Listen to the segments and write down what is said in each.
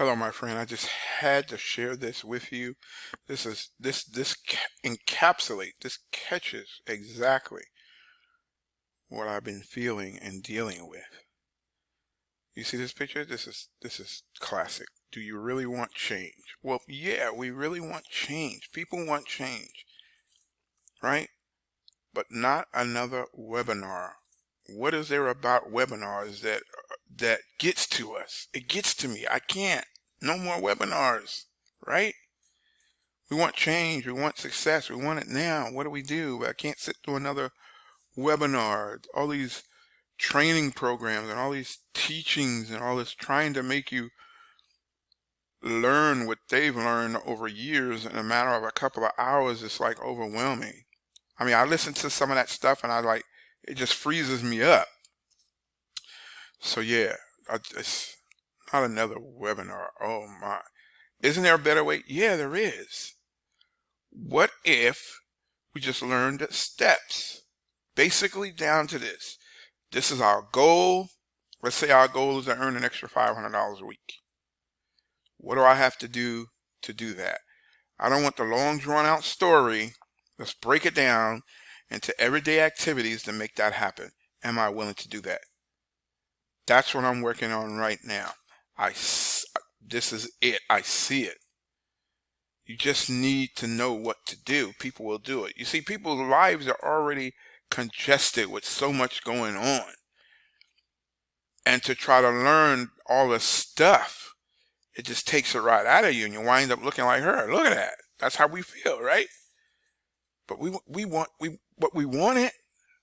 Hello, my friend. I just had to share this with you. This catches exactly what I've been feeling and dealing with. You see this picture? This is classic. Do you really want change? Well, yeah, we really want change. People want change, right? But not another webinar. What is there about webinars that gets to us? It gets to me. I can't. No more webinars, right? We want change. We want success. We want it now. What do we do? I can't sit through another webinar. All these training programs and all these teachings and all this trying to make you learn what they've learned over years in a matter of a couple of hours. It's like overwhelming. I mean, I listen to some of that stuff and it just freezes me up. So yeah, it's not another webinar. Oh my. Isn't there a better way? Yeah, there is. What if we just learned the steps? Basically down to this. This is our goal. Let's say our goal is to earn an extra $500 a week. What do I have to do that? I don't want the long drawn out story. Let's break it down into everyday activities to make that happen. Am I willing to do that? That's what I'm working on right now. This is it. I see it. You just need to know what to do. People will do it. You see, people's lives are already congested with so much going on. And to try to learn all this stuff, it just takes it right out of you and you wind up looking like her. Look at that. That's how we feel, right? But we want it,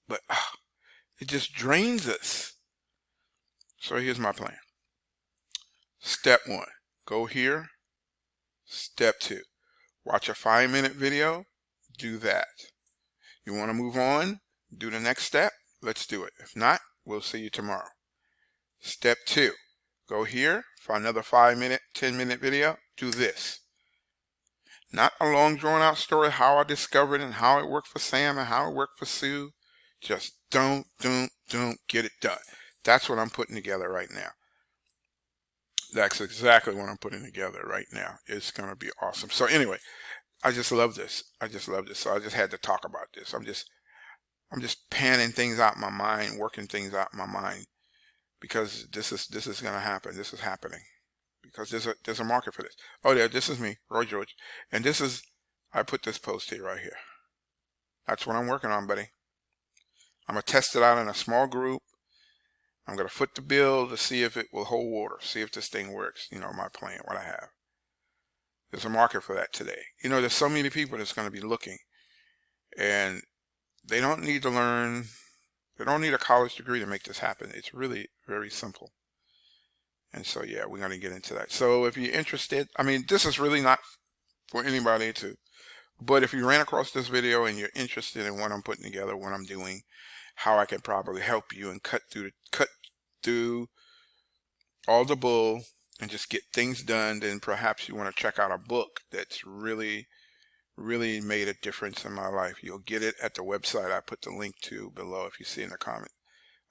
but it just drains us. So here's my plan. Step 1, go here. Step 2, watch a 5-minute video, do that. You want to move on, do the next step, let's do it. If not, we'll see you tomorrow. Step 2, go here for another 5-minute, 10-minute video, do this. Not a long drawn out story how I discovered and how it worked for Sam and how it worked for Sue. Just don't get it done. That's what I'm putting together right now. That's exactly what I'm putting together right now. It's going to be awesome. So anyway, I just love this. So I just had to talk about this. I'm just panning things out in my mind, working things out in my mind, because this is going to happen. This is happening because there's a market for this. Oh, this is me, Roy George, and I put this post here right here. That's what I'm working on, buddy. I'm gonna test it out in a small group. I'm going to foot the bill to see if it will hold water, see if this thing works, my plan, what I have. There's a market for that today. There's so many people that's going to be looking, and they don't need to learn, they don't need a college degree to make this happen. It's really very simple. And so, yeah, we're going to get into that. So if you're interested, I mean, this is really not for anybody but if you ran across this video and you're interested in what I'm putting together, what I'm doing, how I can probably help you and cut through all the bull and just get things done, then perhaps you want to check out a book that's really made a difference in my life. You'll get it at the website. I put the link to below. If you see in the comment,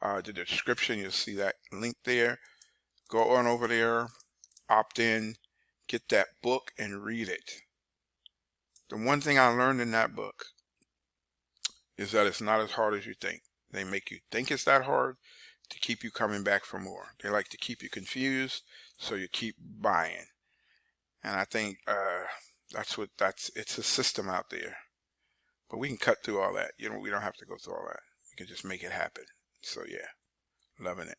the description, you'll see that link there. Go on over there, opt in, get that book and read it. The one thing I learned in that book is that it's not as hard as you think. They make you think it's that hard to keep you coming back for more. They like to keep you confused, so you keep buying. And I think it's a system out there. But we can cut through all that. We don't have to go through all that. We can just make it happen. So yeah, loving it.